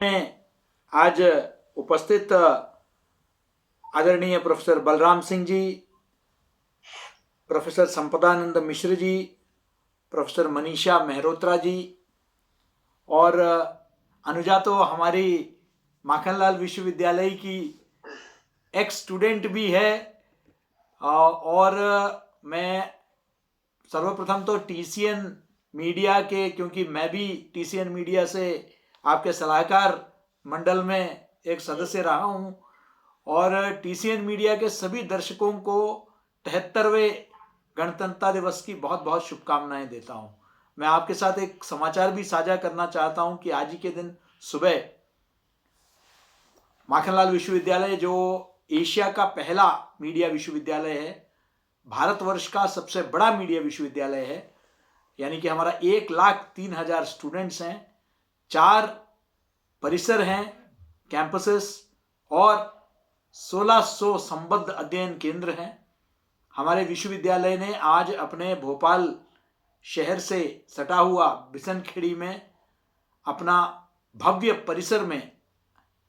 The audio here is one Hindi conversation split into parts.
में आज उपस्थित आदरणीय professor Balram Singh ji, professor संपदानंद Mishra ji, professor Manisha Mehrotra जी और अनुजा तो हमारी माखनलाल विश्वविद्यालय की एक्स स्टूडेंट भी है। और मैं सर्वप्रथम तो टीसीएन मीडिया के, क्योंकि मैं भी टीसीएन मीडिया से आपके सलाहकार मंडल में एक सदस्य रहा हूं, और टीसीएन मीडिया के सभी दर्शकों को 73वें गणतंत्रता दिवस की बहुत बहुत शुभकामनाएं देता हूं। मैं आपके साथ एक समाचार भी साझा करना चाहता हूं कि आज ही के दिन सुबह माखनलाल विश्वविद्यालय, जो एशिया का पहला मीडिया विश्वविद्यालय है, भारतवर्ष का सबसे बड़ा मीडिया विश्वविद्यालय है, यानी कि हमारा 1,03,000 स्टूडेंट्स हैं, 4 परिसर हैं, कैंपसेस, और 1600 संबद्ध अध्ययन केंद्र हैं। हमारे विश्वविद्यालय ने आज अपने भोपाल शहर से सटा हुआ बिसनखेड़ी में अपना भव्य परिसर में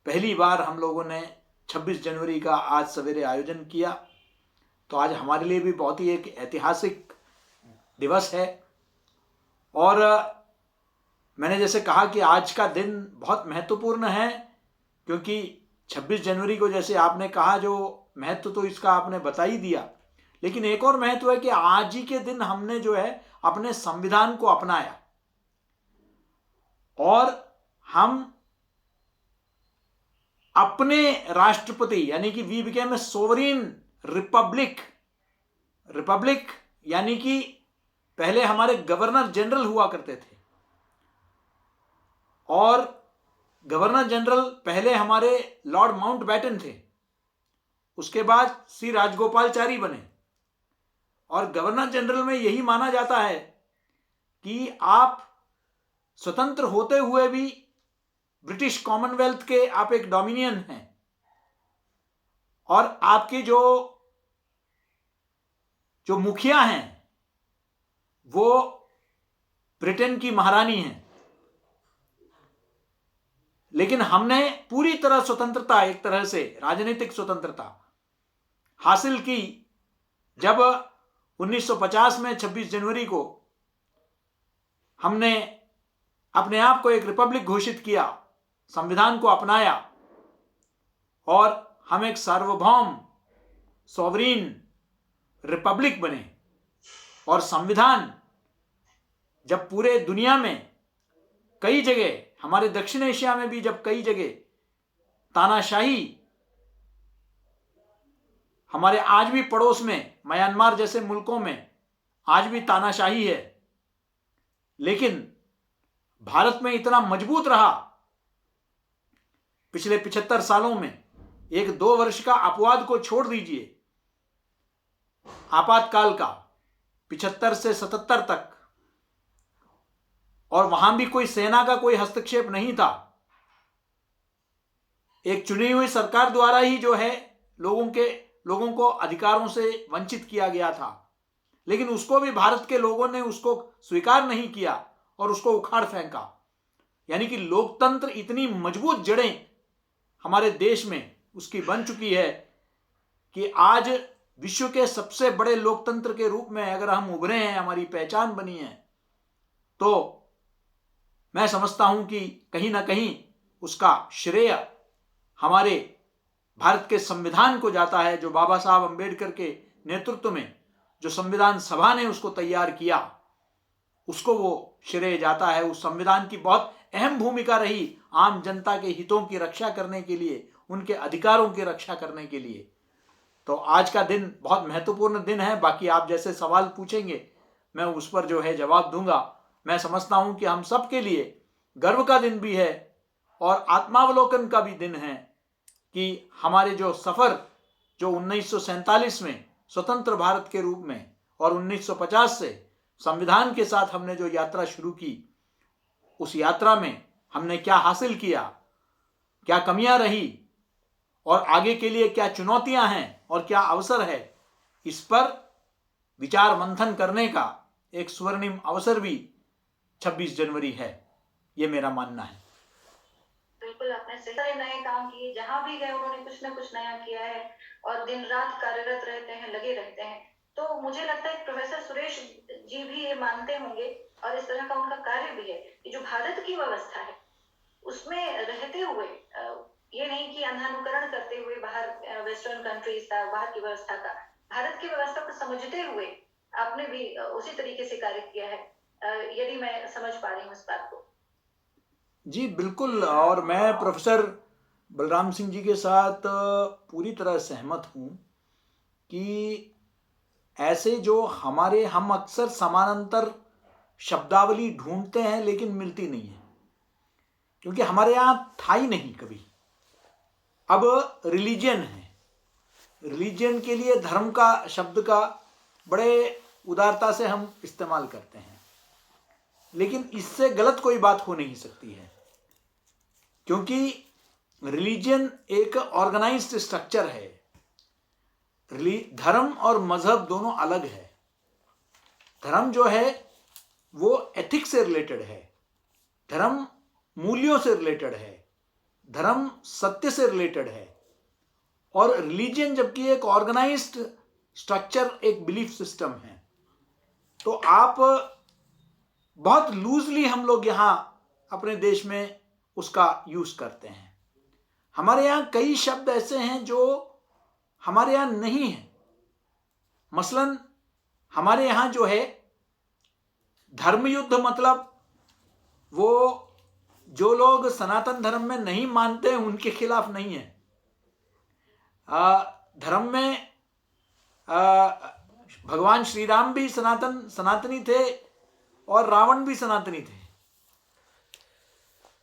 पहली बार हम लोगों ने 26 जनवरी का आज सवेरे आयोजन किया। तो आज हमारे लिए भी बहुत ही एक ऐतिहासिक दिवस है। और मैंने जैसे कहा कि आज का दिन बहुत महत्वपूर्ण है, क्योंकि 26 जनवरी को, जैसे आपने कहा, जो महत्व तो इसका आपने बता ही दिया, लेकिन एक और महत्व है कि आज ही के दिन हमने जो है अपने संविधान को अपनाया और हम अपने राष्ट्रपति, यानी कि we became a sovereign republic. Republic यानी कि पहले हमारे गवर्नर जनरल हुआ करते थे, और गवर्नर जनरल पहले हमारे लॉर्ड माउंटबेटन थे, उसके बाद श्री राजगोपालचारी बने। और गवर्नर जनरल में यही माना जाता है कि आप स्वतंत्र होते हुए भी ब्रिटिश कॉमनवेल्थ के आप एक डोमिनियन हैं, और आपके जो मुखिया हैं वो ब्रिटेन की महारानी हैं। लेकिन हमने पूरी तरह स्वतंत्रता, एक तरह से राजनीतिक स्वतंत्रता हासिल की जब 1950 में 26 जनवरी को हमने अपने आप को एक रिपब्लिक घोषित किया, संविधान को अपनाया, और हम एक सार्वभौम सॉवरीन रिपब्लिक बने। और संविधान जब पूरे दुनिया में कई जगह, हमारे दक्षिण एशिया में भी जब कई जगह तानाशाही, हमारे आज भी पड़ोस में म्यांमार जैसे मुल्कों में आज भी तानाशाही है, लेकिन भारत में इतना मजबूत रहा पिछले 75 सालों में। 1-2 वर्ष का अपवाद को छोड़ दीजिए, आपातकाल का 75 से 77 तक, और वहां भी कोई सेना का कोई हस्तक्षेप नहीं था। एक चुनी हुई सरकार द्वारा ही जो है लोगों को अधिकारों से वंचित किया गया था, लेकिन उसको भी भारत के लोगों ने उसको स्वीकार नहीं किया और उसको उखाड़ फेंका। यानी कि लोकतंत्र इतनी मजबूत जड़ें हमारे देश में उसकी बन चुकी है कि आज विश्व के सबसे बड़े लोकतंत्र के रूप में अगर हम उभरे हैं, हमारी पहचान बनी है, तो मैं समझता हूं कि कहीं ना कहीं उसका श्रेय हमारे भारत के संविधान को जाता है, जो बाबा साहब अंबेडकर के नेतृत्व में जो संविधान सभा ने उसको तैयार किया, उसको वो श्रेय जाता है। उस संविधान की बहुत अहम भूमिका रही आम जनता के हितों की रक्षा करने के लिए, उनके अधिकारों की रक्षा करने के लिए। तो आज का दिन बहुत महत्वपूर्ण दिन है। बाकी आप जैसे सवाल पूछेंगे मैं उस पर जो है जवाब दूंगा। मैं समझता हूं कि हम सब के लिए गर्व का दिन भी है और आत्मावलोकन का भी दिन है कि हमारे जो सफर, जो 1947 में स्वतंत्र भारत के रूप में और 1950 से संविधान के साथ हमने जो यात्रा शुरू की, उस यात्रा में हमने क्या हासिल किया, क्या कमियां रही, और आगे के लिए क्या चुनौतियां हैं और क्या अवसर है, इस पर विचार मंथन करने का एक स्वर्णिम अवसर भी 26 जनवरी है, ये मेरा मानना है। बिल्कुल से सारे नए काम किए, जहां भी गए उन्होंने कुछ ना कुछ नया किया है और दिन रात कार्यरत रहते हैं, लगे रहते हैं। तो मुझे लगता है प्रोफेसर सुरेश जी भी ये मानते होंगे और इस तरह का उनका कार्य भी है कि जो भारत की व्यवस्था है उसमें रहते हुए ये नहीं कि अंधानुकरण करते हुए बाहर वेस्टर्न कंट्रीज का, बाहर की व्यवस्था का, भारत की व्यवस्था को समझते हुए आपने भी उसी तरीके से कार्य किया है, यदि मैं समझ पा रही हूँ इस बात को। जी बिल्कुल, और मैं प्रोफेसर बलराम सिंह जी के साथ पूरी तरह सहमत हूँ कि ऐसे जो हम अक्सर समानांतर शब्दावली ढूंढते हैं लेकिन मिलती नहीं है, क्योंकि हमारे यहाँ था ही नहीं कभी। अब रिलीजन है, रिलीजन के लिए धर्म का शब्द का बड़े उदारता से हम इस्तेमाल करते हैं, लेकिन इससे गलत कोई बात हो नहीं सकती है, क्योंकि रिलीजन एक ऑर्गेनाइज्ड स्ट्रक्चर है। धर्म और मजहब दोनों अलग है। धर्म जो है वो एथिक्स से रिलेटेड है, धर्म मूल्यों से रिलेटेड है, धर्म सत्य से रिलेटेड है, और रिलीजन जबकि एक ऑर्गेनाइज्ड स्ट्रक्चर, एक बिलीफ सिस्टम है। तो आप बहुत लूजली हम लोग यहाँ अपने देश में उसका यूज करते हैं। हमारे यहाँ कई शब्द ऐसे हैं जो हमारे यहाँ नहीं है। मसलन हमारे यहाँ जो है धर्म युद्ध, मतलब वो जो लोग सनातन धर्म में नहीं मानते हैं उनके खिलाफ नहीं है। धर्म में भगवान श्री राम भी सनातनी थे और रावण भी सनातनी थे,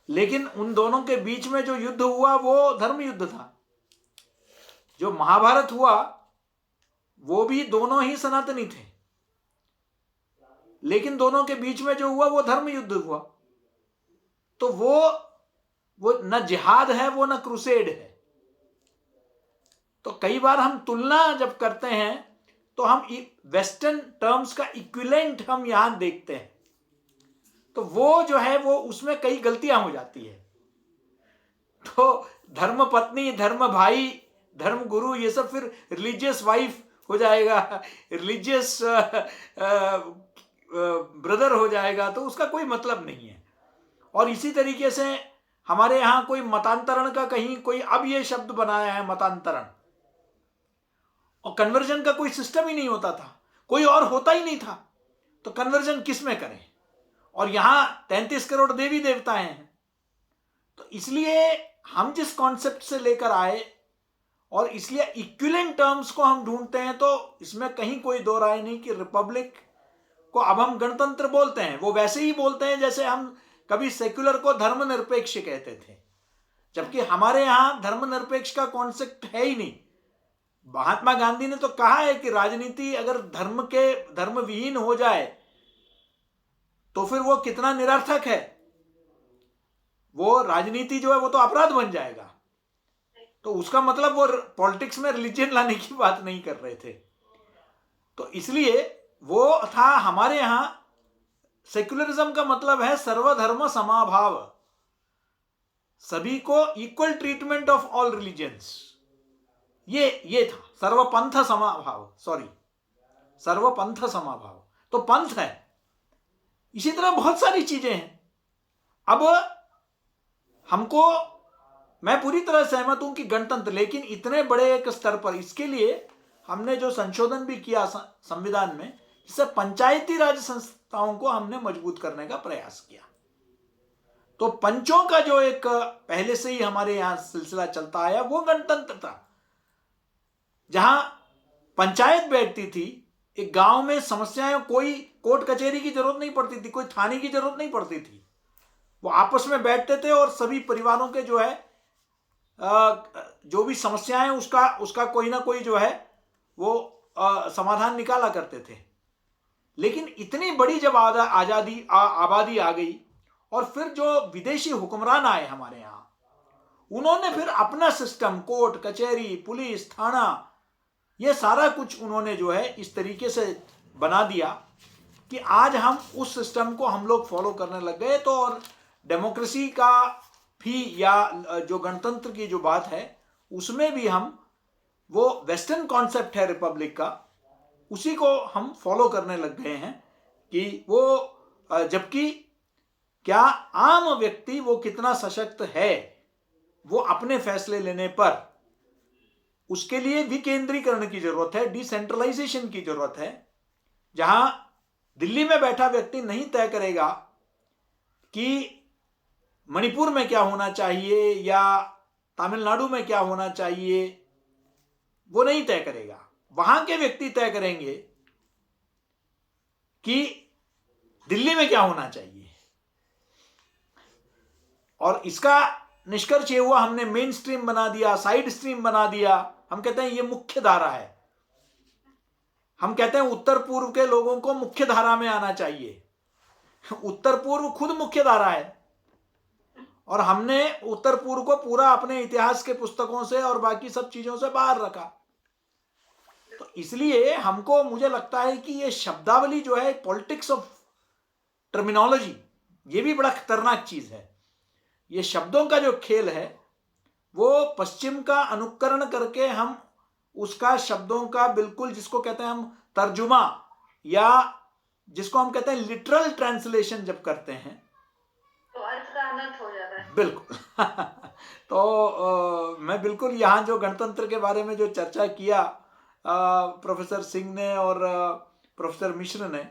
लेकिन उन दोनों के बीच में जो युद्ध हुआ वो धर्म युद्ध था। जो महाभारत हुआ वो भी दोनों ही सनातनी थे, लेकिन दोनों के बीच में जो हुआ वो धर्म युद्ध हुआ। तो वो न जिहाद है, वो न क्रूसेड है। तो कई बार हम तुलना जब करते हैं तो हम वेस्टर्न टर्म्स का इक्विवेलेंट हम यहां देखते हैं, तो वो जो है वो उसमें कई गलतियां हो जाती है। तो धर्म पत्नी, धर्म भाई, धर्म गुरु, ये सब फिर रिलीजियस वाइफ हो जाएगा, रिलीजियस ब्रदर हो जाएगा, तो उसका कोई मतलब नहीं है। और इसी तरीके से हमारे यहाँ कोई मतांतरण का कहीं कोई अब ये शब्द बनाया है, मतांतरण, और कन्वर्जन का कोई सिस्टम ही नहीं होता था, कोई और होता ही नहीं था, तो कन्वर्जन किस में करें? और यहां 33 करोड़ देवी देवताएं हैं। तो इसलिए हम जिस कॉन्सेप्ट से लेकर आए और इसलिए इक्विवेलेंट टर्म्स को हम ढूंढते हैं, तो इसमें कहीं कोई दो राय नहीं कि रिपब्लिक को अब हम गणतंत्र बोलते हैं। वो वैसे ही बोलते हैं जैसे हम कभी सेक्युलर को धर्मनिरपेक्ष कहते थे, जबकि हमारे यहां धर्मनिरपेक्ष का कॉन्सेप्ट है ही नहीं। महात्मा गांधी ने तो कहा है कि राजनीति अगर धर्म विहीन हो जाए तो फिर वो कितना निरर्थक है। वो राजनीति जो है वो तो अपराध बन जाएगा। तो उसका मतलब वो पॉलिटिक्स में रिलीजन लाने की बात नहीं कर रहे थे। तो इसलिए वो था, हमारे यहां सेक्युलरिज्म का मतलब है सर्वधर्म समाभाव, सभी को equal treatment of all religions. ये था सर्वपंथ समाभाव, सर्वपंथ समाभाव, तो पंथ है। इसी तरह बहुत सारी चीजें हैं। अब मैं पूरी तरह सहमत हूं कि गणतंत्र, लेकिन इतने बड़े एक स्तर पर, इसके लिए हमने जो संशोधन भी किया संविधान में, इससे पंचायती राज संस्थाओं को हमने मजबूत करने का प्रयास किया। तो पंचों का जो एक पहले से ही हमारे यहां सिलसिला चलता आया वो गणतंत्र था, जहां पंचायत बैठती थी। एक गांव में समस्याएं, कोई कोर्ट कचहरी की जरूरत नहीं पड़ती थी, कोई थाने की जरूरत नहीं पड़ती थी। वो आपस में बैठते थे और सभी परिवारों के जो है जो भी समस्याएं उसका कोई ना कोई जो है वो समाधान निकाला करते थे। लेकिन इतनी बड़ी जब आबादी आ गई और फिर जो विदेशी हुक्मरान आए हमारे यहां, उन्होंने फिर अपना सिस्टम, कोर्ट कचहरी, पुलिस, थाना, ये सारा कुछ उन्होंने जो है इस तरीके से बना दिया कि आज हम उस सिस्टम को हम लोग फॉलो करने लग गए। तो और डेमोक्रेसी का भी या जो गणतंत्र की जो बात है उसमें भी हम वो वेस्टर्न कॉन्सेप्ट है रिपब्लिक का, उसी को हम फॉलो करने लग गए हैं कि वो जबकि क्या आम व्यक्ति वो कितना सशक्त है, वो अपने फैसले लेने पर उसके लिए विकेंद्रीकरण की जरूरत है, डिसेंट्रलाइजेशन की जरूरत है। जहां दिल्ली में बैठा व्यक्ति नहीं तय करेगा कि मणिपुर में क्या होना चाहिए या तमिलनाडु में क्या होना चाहिए, वो नहीं तय करेगा। वहां के व्यक्ति तय करेंगे कि दिल्ली में क्या होना चाहिए। और इसका निष्कर्ष ये हुआ, हमने मेन स्ट्रीम बना दिया, साइड स्ट्रीम बना दिया। हम कहते हैं ये मुख्य धारा है। हम कहते हैं उत्तर पूर्व के लोगों को मुख्य धारा में आना चाहिए। उत्तर पूर्व खुद मुख्य धारा है और हमने उत्तर पूर्व को पूरा अपने इतिहास के पुस्तकों से और बाकी सब चीजों से बाहर रखा। तो इसलिए हमको, मुझे लगता है कि ये शब्दावली जो है, पॉलिटिक्स ऑफ टर्मिनोलॉजी, ये भी बड़ा खतरनाक चीज है। ये शब्दों का जो खेल है वो पश्चिम का अनुकरण करके हम उसका शब्दों का बिल्कुल, जिसको कहते हैं हम तर्जुमा, या जिसको हम कहते हैं लिटरल ट्रांसलेशन जब करते हैं तो अर्थ का अनर्थ हो जाता है। बिल्कुल। तो मैं बिल्कुल यहाँ जो गणतंत्र के बारे में जो चर्चा किया प्रोफेसर सिंह ने और प्रोफेसर मिश्र ने,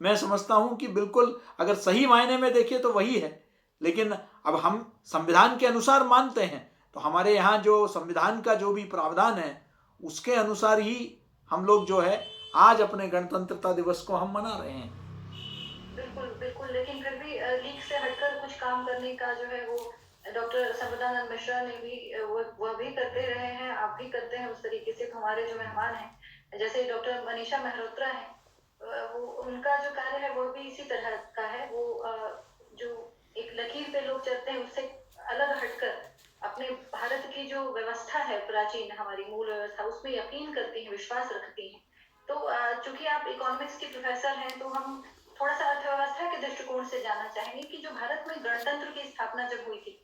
मैं समझता हूँ कि बिल्कुल अगर सही मायने में देखिए तो वही है। लेकिन अब हम संविधान के अनुसार मानते हैं, तो हमारे यहाँ जो संविधान का जो भी प्रावधान है उसके अनुसार ही हम लोग जो है आज अपने गणतंत्रता दिवस को हम मना रहे हैं। बिल्कुल बिल्कुल, लेकिन फिर भी लीक से हटकर कुछ काम करने का जो है वो डॉक्टर संपदानंद मिश्रा ने भी वह भी करते रहे हैं, आप भी करते हैं उस तरीके से। तो हमारे जो मेहमान हैं, जैसे डॉक्टर मनीषा मेहरोत्रा है, वो उनका जो कार्य है वो भी इसी तरह का है। वो जो एक लकीर पे लोग चलते हैं उससे अलग हटकर अपने भारत की जो व्यवस्था है, प्राचीन हमारी मूल व्यवस्था, उसमें यकीन करती हैं, विश्वास रखती हैं। तो चूंकि आप इकोनॉमिक्स के प्रोफेसर हैं, तो हम थोड़ा सा अर्थव्यवस्था के दृष्टिकोण से जानना चाहेंगे कि जो भारत में गणतंत्र की स्थापना जब हुई थी,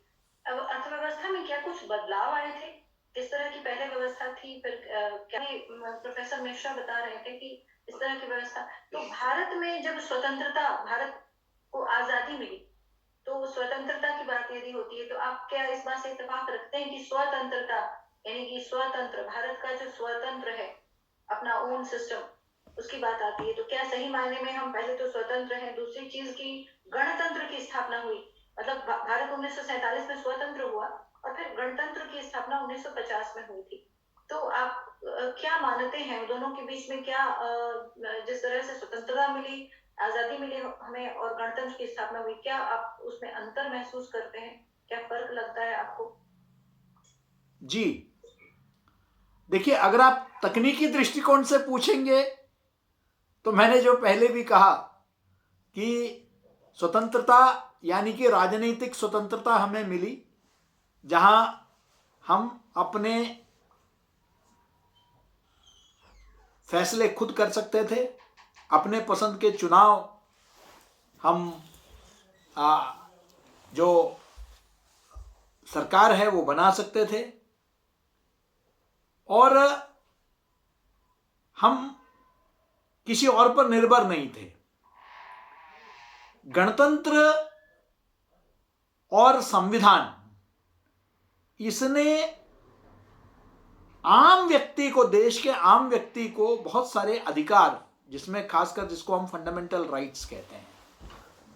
अब अर्थव्यवस्था में क्या कुछ बदलाव आए थे? किस तरह की पहले व्यवस्था थी, फिर क्या प्रोफेसर मिश्रा बता रहे थे कि इस तरह की व्यवस्था। तो भारत में जब स्वतंत्रता, भारत को आजादी मिली, तो स्वतंत्रता की बात यदि होती है तो आप क्या इस बात से इत्तेफाक रखते हैं कि स्वतंत्रता, यानी कि स्वतंत्र भारत का जो स्वतंत्र है, अपना ओन सिस्टम, उसकी बात आती है, तो क्या सही मायने में हम पहले तो स्वतंत्र हैं? दूसरी चीज की गणतंत्र की स्थापना हुई, मतलब भारत 1947 में स्वतंत्र हुआ और फिर गणतंत्र की स्थापना 1950 में हुई थी। तो आप क्या मानते हैं दोनों के बीच में क्या, जिस तरह से स्वतंत्रता मिली, आजादी मिली हमें और गणतंत्र की स्थापना हुई, क्या आप उसमें अंतर महसूस करते हैं? क्या फर्क लगता है आपको? जी देखिए, अगर आप तकनीकी दृष्टिकोण से पूछेंगे तो मैंने जो पहले भी कहा कि स्वतंत्रता यानी कि राजनीतिक स्वतंत्रता हमें मिली, जहां हम अपने फैसले खुद कर सकते थे, अपने पसंद के चुनाव हम जो सरकार है वो बना सकते थे, और हम किसी और पर निर्भर नहीं थे। गणतंत्र और संविधान, इसने आम व्यक्ति को, देश के आम व्यक्ति को बहुत सारे अधिकार, जिसमें खासकर जिसको हम फंडामेंटल राइट्स कहते हैं,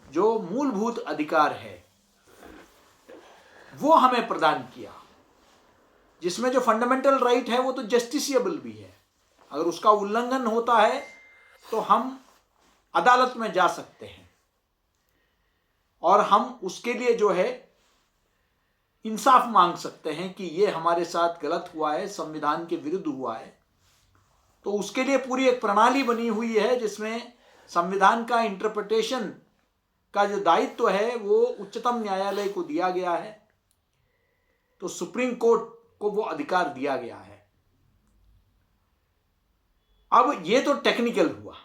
जो मूलभूत अधिकार है, वो हमें प्रदान किया। जिसमें जो फंडामेंटल राइट है वो तो जस्टिसिएबल भी है, अगर उसका उल्लंघन होता है तो हम अदालत में जा सकते हैं और हम उसके लिए जो है इंसाफ मांग सकते हैं कि ये हमारे साथ गलत हुआ है, संविधान के विरुद्ध हुआ है। तो उसके लिए पूरी एक प्रणाली बनी हुई है जिसमें संविधान का इंटरप्रिटेशन का जो दायित्व है वो उच्चतम न्यायालय को दिया गया है, तो सुप्रीम कोर्ट को वो अधिकार दिया गया है। अब ये तो टेक्निकल हुआ।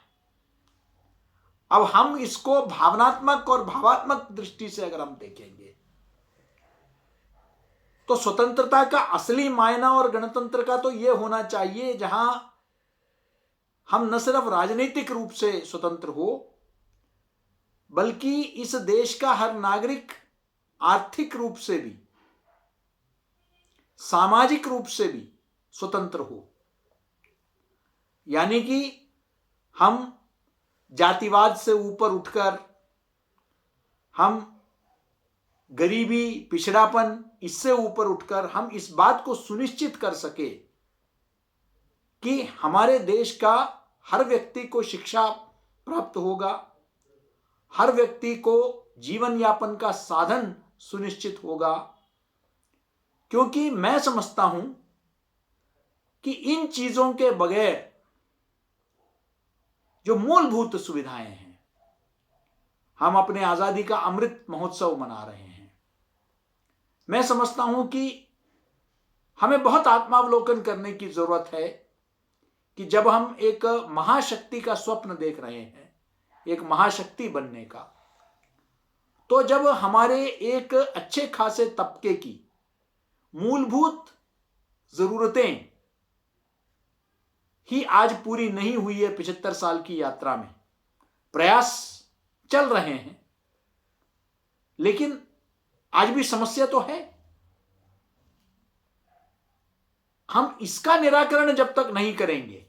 अब हम इसको भावनात्मक और भावात्मक दृष्टि से अगर हम देखेंगे तो स्वतंत्रता का असली मायना और गणतंत्र का तो यह होना चाहिए जहां हम न सिर्फ राजनीतिक रूप से स्वतंत्र हो, बल्कि इस देश का हर नागरिक आर्थिक रूप से भी, सामाजिक रूप से भी स्वतंत्र हो। यानी कि हम जातिवाद से ऊपर उठकर, हम गरीबी, पिछड़ापन, इससे ऊपर उठकर हम इस बात को सुनिश्चित कर सके कि हमारे देश का हर व्यक्ति को शिक्षा प्राप्त होगा, हर व्यक्ति को जीवन यापन का साधन सुनिश्चित होगा। क्योंकि मैं समझता हूं कि इन चीजों के बगैर जो मूलभूत सुविधाएं हैं, हम अपने आजादी का अमृत महोत्सव मना रहे हैं, मैं समझता हूं कि हमें बहुत आत्मावलोकन करने की जरूरत है कि जब हम एक महाशक्ति का स्वप्न देख रहे हैं, एक महाशक्ति बनने का, तो जब हमारे एक अच्छे खासे तबके की मूलभूत जरूरतें ही आज पूरी नहीं हुई है, 75 साल की यात्रा में प्रयास चल रहे हैं, लेकिन आज भी समस्या तो है। हम इसका निराकरण जब तक नहीं करेंगे,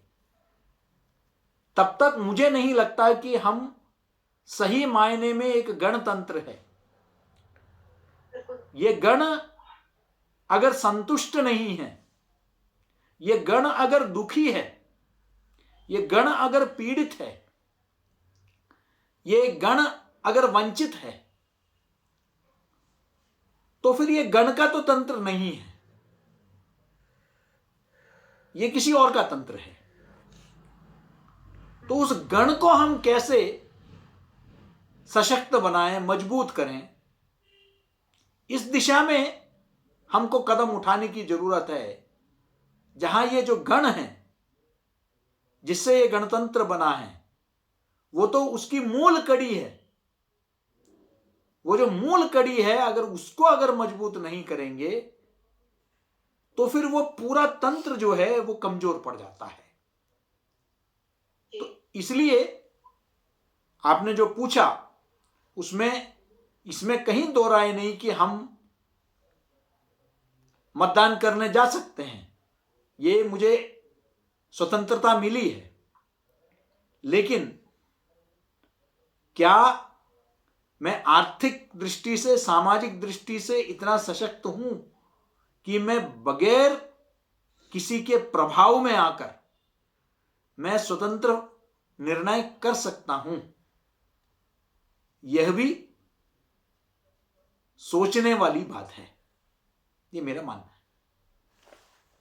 तब तक मुझे नहीं लगता कि हम सही मायने में एक गणतंत्र है। ये गण अगर संतुष्ट नहीं है, ये गण अगर दुखी है, ये गण अगर पीड़ित है, ये गण अगर वंचित है, तो फिर ये गण का तो तंत्र नहीं है, ये किसी और का तंत्र है। तो उस गण को हम कैसे सशक्त बनाएं, मजबूत करें, इस दिशा में हमको कदम उठाने की जरूरत है। जहां ये जो गण है, जिससे ये गणतंत्र बना है, वो तो उसकी मूल कड़ी है। वो जो मूल कड़ी है, अगर उसको अगर मजबूत नहीं करेंगे, तो फिर वो पूरा तंत्र जो है वो कमजोर पड़ जाता है। तो इसलिए आपने जो पूछा, उसमें इसमें कहीं दो राय नहीं कि हम मतदान करने जा सकते हैं, ये मुझे स्वतंत्रता मिली है। लेकिन क्या मैं आर्थिक दृष्टि से, सामाजिक दृष्टि से इतना सशक्त हूं कि मैं बगैर किसी के प्रभाव में आकर मैं स्वतंत्र निर्णय कर सकता हूं? यह भी सोचने वाली बात है, ये मेरा मानना है।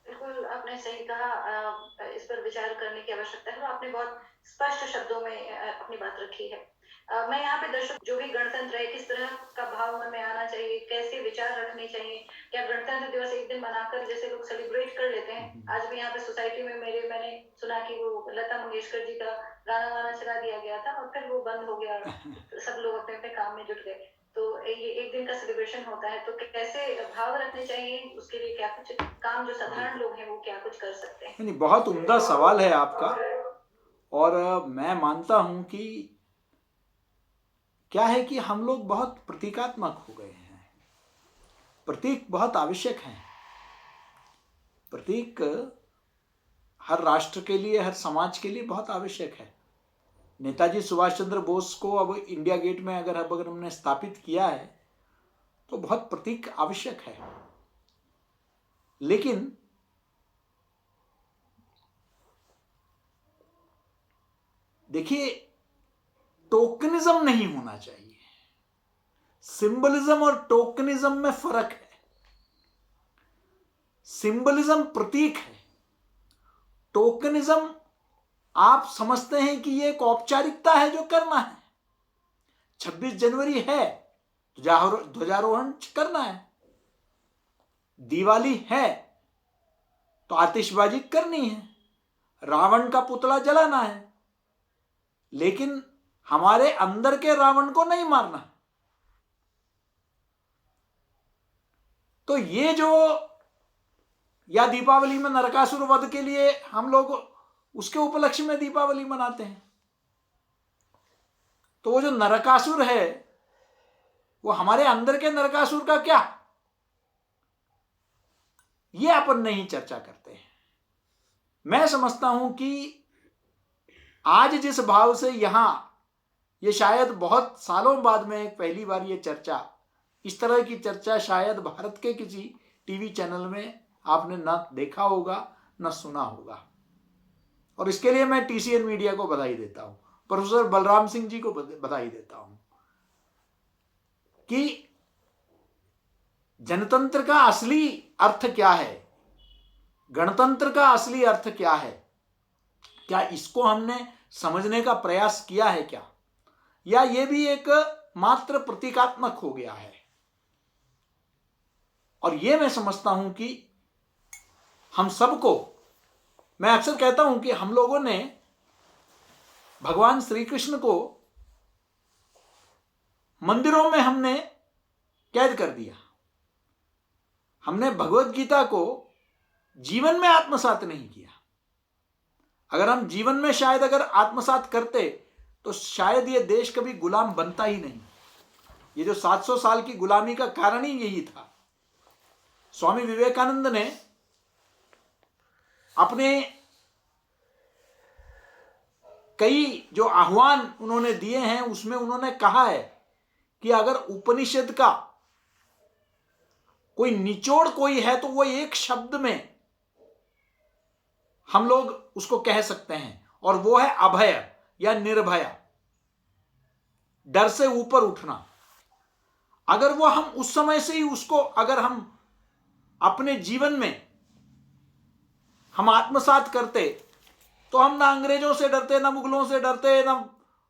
बिल्कुल आपने सही कहा, इस पर विचार करने की आवश्यकता है। आपने बहुत स्पष्ट शब्दों में अपनी बात रखी है। मैं यहाँ पे दर्शक, जो भी गणतंत्र है, किस तरह का भाव मन में आना चाहिए, कैसे विचार रखने चाहिए, क्या गणतंत्र दिवस एक दिन मनाकर जैसे लोग सेलिब्रेट कर लेते हैं। आज भी यहाँ पे सोसाइटी में मैंने सुना कि वो लता मंगेशकर जी का गाना वाना चला दिया गया था और फिर वो बंद हो गया, सब लोग अपने अपने काम में जुट गए। तो ये एक दिन का सेलिब्रेशन होता है, तो कैसे भाव रखने चाहिए, उसके लिए क्या कुछ काम जो साधारण लोग हैं वो क्या कुछ कर सकते हैं? नहीं, बहुत उम्दा सवाल है आपका। और मैं मानता हूं कि क्या है कि हम लोग बहुत प्रतीकात्मक हो गए हैं। प्रतीक बहुत आवश्यक हैं। प्रतीक हर राष्ट्र के लिए, हर समाज के लिए बहुत आवश्यक है। नेताजी सुभाष चंद्र बोस को अब इंडिया गेट में अगर हमने स्थापित किया है, तो बहुत प्रतीक आवश्यक है। लेकिन देखिए, टोकनिज्म नहीं होना चाहिए। सिंबलिज्म और टोकनिज्म में फर्क है। सिंबलिज्म प्रतीक है, टोकनिज्म आप समझते हैं कि ये एक औपचारिकता है जो करना है। 26 जनवरी है, ध्वजारोहण करना है। दिवाली है तो आतिशबाजी करनी है, रावण का पुतला जलाना है, लेकिन हमारे अंदर के रावण को नहीं मारना। तो ये जो, या दीपावली में नरकासुर वध के लिए हम लोग उसके उपलक्ष्य में दीपावली मनाते हैं। तो वो जो नरकासुर है वो हमारे अंदर के नरकासुर का क्या, ये अपन नहीं चर्चा करते हैं। मैं समझता हूं कि आज जिस भाव से यहां, ये शायद बहुत सालों बाद में पहली बार ये चर्चा, इस तरह की चर्चा शायद भारत के किसी टीवी चैनल में आपने ना देखा होगा ना सुना होगा। और इसके लिए मैं टीसीएन मीडिया को बधाई देता हूं, प्रोफेसर बलराम सिंह जी को बधाई देता हूं कि जनतंत्र का असली अर्थ क्या है, गणतंत्र का असली अर्थ क्या है, क्या इसको हमने समझने का प्रयास किया है क्या, या ये भी एक मात्र प्रतीकात्मक हो गया है। और ये मैं समझता हूं कि हम सबको, मैं अक्सर कहता हूं कि हम लोगों ने भगवान श्री कृष्ण को मंदिरों में हमने कैद कर दिया, हमने भगवत गीता को जीवन में आत्मसात नहीं किया। अगर हम जीवन में शायद अगर आत्मसात करते तो शायद ये देश कभी गुलाम बनता ही नहीं। ये जो 700 साल की गुलामी का कारण ही यही था। स्वामी विवेकानंद ने अपने कई जो आह्वान उन्होंने दिए हैं उसमें उन्होंने कहा है कि अगर उपनिषद का कोई निचोड़ कोई है तो वो एक शब्द में हम लोग उसको कह सकते हैं, और वो है अभय या निर्भय, डर से ऊपर उठना। अगर वो हम उस समय से ही उसको अगर हम अपने जीवन में हम आत्मसात करते तो हम ना अंग्रेजों से डरते, ना मुगलों से डरते, ना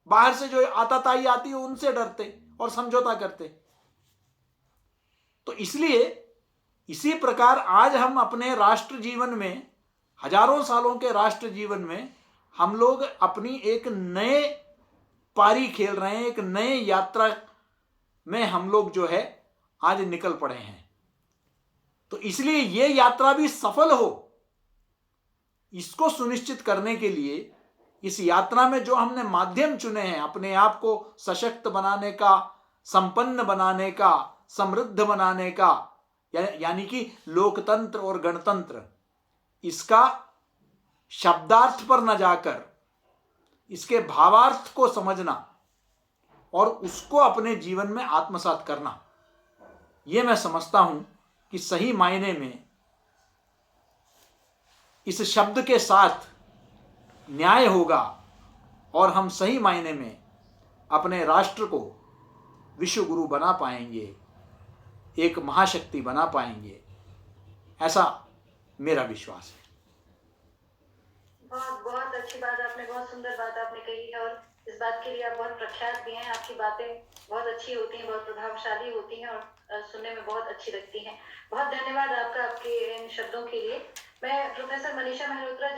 बाहर से जो आताताई आती है उनसे डरते और समझौता करते। तो इसलिए इसी प्रकार आज हम अपने राष्ट्र जीवन में, हजारों सालों के राष्ट्र जीवन में हम लोग अपनी एक नए पारी खेल रहे हैं, एक नए यात्रा में हम लोग जो है आज निकल पड़े हैं। तो इसलिए ये यात्रा भी सफल हो, इसको सुनिश्चित करने के लिए इस यात्रा में जो हमने माध्यम चुने हैं, अपने आप को सशक्त बनाने का, संपन्न बनाने का, समृद्ध बनाने का, यानी कि लोकतंत्र और गणतंत्र, इसका शब्दार्थ पर न जाकर इसके भावार्थ को समझना और उसको अपने जीवन में आत्मसात करना, यह मैं समझता हूं कि सही मायने में इस शब्द के साथ न्याय होगा और हम सही मायने में अपने राष्ट्र को विश्व गुरु बना पाएंगे, एक महाशक्ति बना पाएंगे, ऐसा मेरा विश्वास है। बहुत बहुत अच्छी बात आपने, बहुत सुंदर बात आपने कही है, और इस बात के लिए आप बहुत प्रख्यात भी हैं। आपकी बातें बहुत अच्छी होती हैं, बहुत प्रभावशाली होती हैं और सुनने में बहुत अच्छी लगती हैं। बहुत धन्यवाद आपका, आपके इन शब्दों के लिए। मैं प्रोफेसर मनीषा मेहरोत्रा